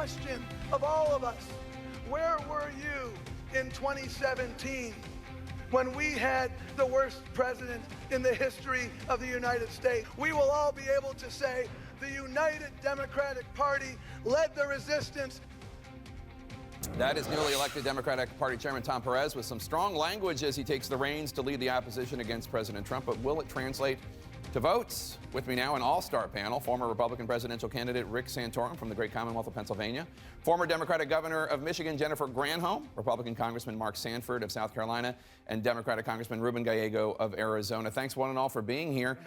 question of all of us: where were you in 2017 when we had the worst president in the history of the United States? We will all be able to say the United Democratic Party led the resistance. That is newly elected Democratic Party Chairman Tom Perez with some strong language as he takes the reins to lead the opposition against President Trump. But will it translate to votes? With me now, an all-star panel: former Republican presidential candidate Rick Santorum from the great Commonwealth of Pennsylvania, former Democratic Governor of Michigan Jennifer Granholm, Republican Congressman Mark Sanford of South Carolina, and Democratic Congressman Ruben Gallego of Arizona. Thanks one and all for being here.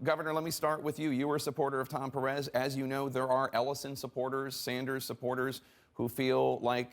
Governor, let me start with you. You were a supporter of Tom Perez. As you know, there are Ellison supporters, Sanders supporters, who feel like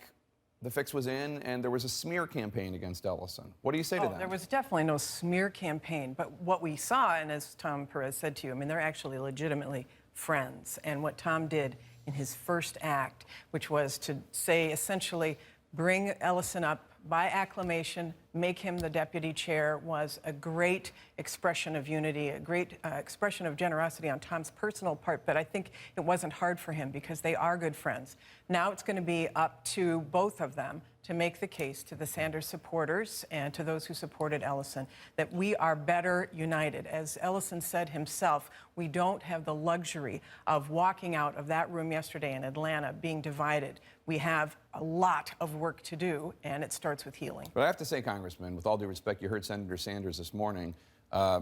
the fix was in and there was a smear campaign against Ellison. What do you say to that? There was definitely no smear campaign, but what we saw, and as Tom Perez said to you, I mean, they're actually legitimately friends. And what Tom did in his first act, which was to say, essentially, bring Ellison up by acclamation, make him the deputy chair, was a great expression of unity, a great expression of generosity on Tom's personal part. But I think it wasn't hard for him because they are good friends. Now it's going to be up to both of them to make the case to the Sanders supporters and to those who supported Ellison that we are better united. As Ellison said himself, we don't have the luxury of walking out of that room yesterday in Atlanta being divided. We have a lot of work to do, and it starts with healing. But I have to say, Congressman, with all due respect, you heard Senator Sanders this morning.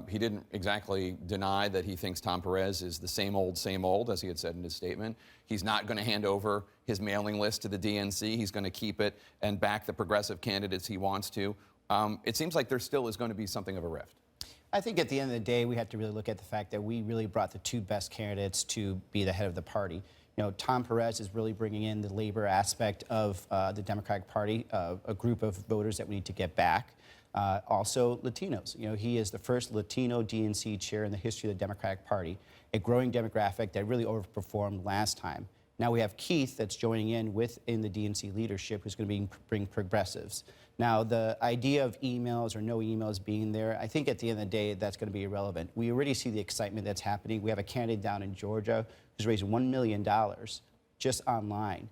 He didn't exactly deny that he thinks Tom Perez is the same old, as he had said in his statement. He's not going to hand over his mailing list to the DNC. He's going to keep it and back the progressive candidates he wants to. It seems like there still is going to be something of a rift. I think at the end of the day, we have to really look at the fact that we really brought the two best candidates to be the head of the party. You know, Tom Perez is really bringing in the labor aspect of the Democratic Party, a group of voters that we need to get back. Also Latinos. You know, he is the first Latino DNC chair in the history of the Democratic Party, a growing demographic that really overperformed last time. Now we have Keith that's joining in within the DNC leadership, who's going to bring progressives. Now the idea of emails or no emails being there, I think at the end of the day that's going to be irrelevant. We already see the excitement that's happening. We have a candidate down in Georgia who's raised $1 million just online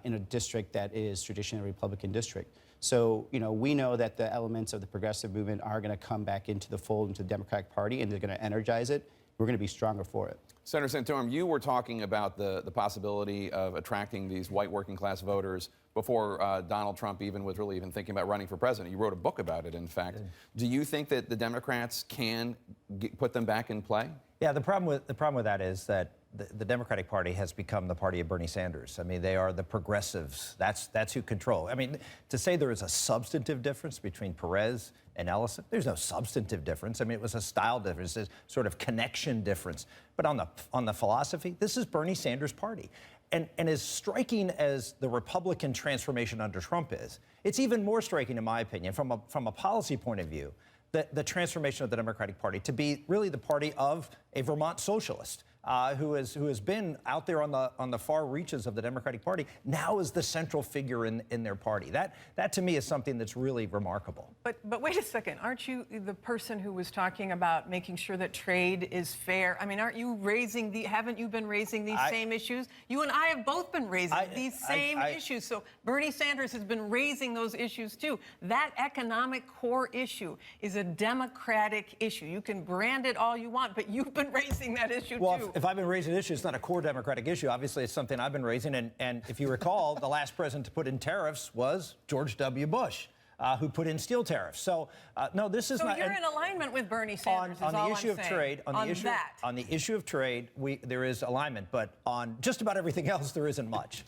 in a district that is traditionally a Republican district. So, you know, we know that the elements of the progressive movement are going to come back into the fold, into the Democratic Party, and they're going to energize it. We're going to be stronger for it. Senator Santorum, you were talking about the possibility of attracting these white working class voters before Donald Trump even was really even thinking about running for president. You wrote a book about it, in fact. Do you think that the Democrats can put them back in play? Yeah, the problem with that is that the Democratic Party has become the party of Bernie Sanders. I mean, they are the progressives. That's who control. I mean, to say there is a substantive difference between Perez and Ellison, there's no substantive difference. I mean, it was a style difference, a sort of connection difference. But on the philosophy, this is Bernie Sanders' party. And as striking as the Republican transformation under Trump is, it's even more striking, in my opinion, from a policy point of view, the transformation of the Democratic Party to be really the party of a Vermont socialist. Who has been out there on the far reaches of the Democratic Party, now is the central figure in their party. That to me is something that's really remarkable. But wait a second, aren't you the person who was talking about making sure that trade is fair? I mean, haven't you been raising these same issues? You and I have both been raising these same issues. So Bernie Sanders has been raising those issues too. That economic core issue is a Democratic issue. You can brand it all you want, but you've been raising that issue too. If I've been raising an issue, it's not a core Democratic issue. Obviously, it's something I've been raising. And if you recall, the last president to put in tariffs was George W. Bush, who put in steel tariffs. So, no, this is not. So you're in alignment with Bernie Sanders, on the issue of trade. On the issue of trade, there is alignment. But on just about everything else, there isn't much.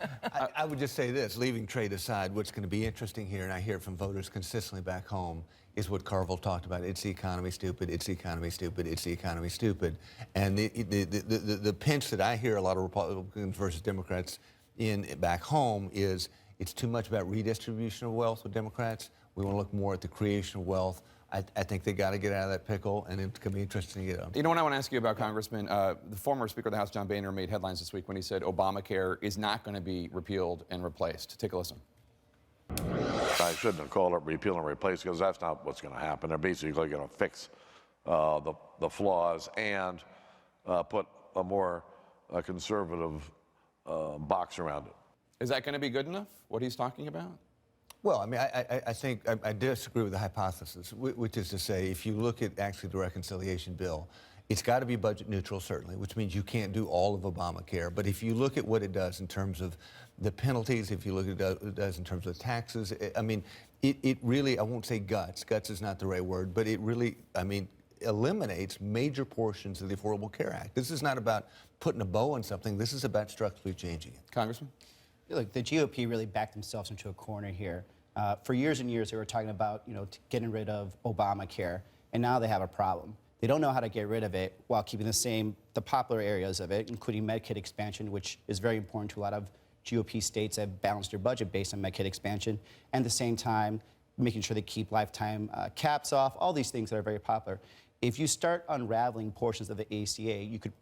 I would just say this, leaving trade aside, what's going to be interesting here, and I hear it from voters consistently back home, is what Carville talked about. It's the economy stupid, it's the economy stupid, it's the economy stupid. And the pinch that I hear a lot of Republicans versus Democrats back home is it's too much about redistribution of wealth with Democrats. We want to look more at the creation of wealth. I think they got to get out of that pickle, and it's going to be interesting to get out. You know what I want to ask you about, Congressman? The former Speaker of the House, John Boehner, made headlines this week when he said Obamacare is not going to be repealed and replaced. Take a listen. I shouldn't have called it repeal and replace because that's not what's going to happen. They're basically going to fix the flaws and put a more conservative box around it. Is that going to be good enough, what he's talking about? Well, I mean, I think I disagree with the hypothesis, which is to say, if you look at actually the reconciliation bill, it's got to be budget neutral, certainly, which means you can't do all of Obamacare. But if you look at what it does in terms of the penalties, if you look at what it does in terms of taxes, I mean, it really, I won't say guts is not the right word, but it really, I mean, eliminates major portions of the Affordable Care Act. This is not about putting a bow on something. This is about structurally changing it. Congressman? Look, the GOP really backed themselves into a corner here. For years and years, they were talking about, getting rid of Obamacare, and now they have a problem. They don't know how to get rid of it while keeping the popular areas of it, including Medicaid expansion, which is very important to a lot of GOP states that have balanced their budget based on Medicaid expansion, and at the same time, making sure they keep lifetime caps off, all these things that are very popular. If you start unraveling portions of the ACA, you could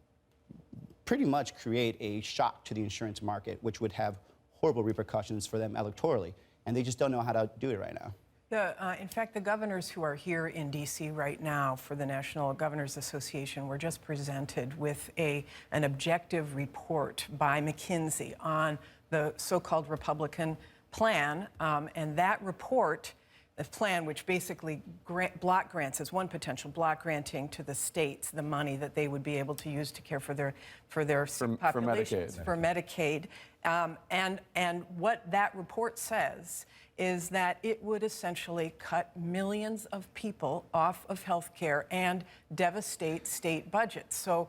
pretty much create a shock to the insurance market, which would have horrible repercussions for them electorally, and they just don't know how to do it right now. In fact, the governors who are here in D.C. right now for the National Governors Association were just presented with an objective report by McKinsey on the so-called Republican plan, and that report, the plan, which basically block grants as one potential, block granting to the states the money that they would be able to use to care for their populations, for Medicaid. And what that report says is that it would essentially cut millions of people off of health care and devastate state budgets. So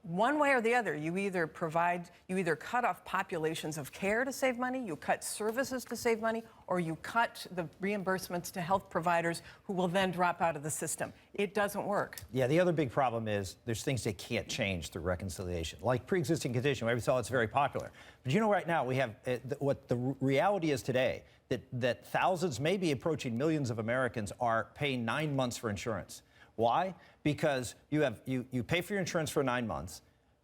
one way or the other, you either cut off populations of care to save money, you cut services to save money, or you cut the reimbursements to health providers who will then drop out of the system. It doesn't work. Yeah, the other big problem is there's things they can't change through reconciliation, like pre-existing condition. We saw it's very popular. But right now we have what the reality is today, that thousands, maybe approaching millions of Americans are paying 9 months for insurance. Why? Because you pay for your insurance for 9 months.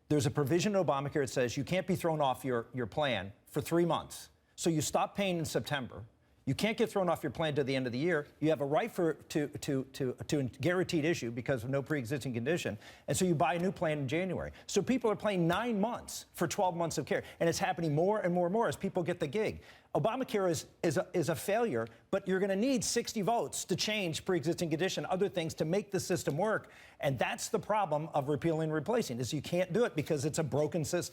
There's a provision in Obamacare that says you can't be thrown off your plan for 3 months. So you stop paying in September. You can't get thrown off your plan to the end of the year. You have a right to guaranteed issue because of no pre-existing condition. And so you buy a new plan in January. So people are paying 9 months for 12 months of care. And it's happening more and more and more as people get the gig. Obamacare is a failure, but you're going to need 60 votes to change pre-existing condition, other things to make the system work. And that's the problem of repealing and replacing, is you can't do it because it's a broken system.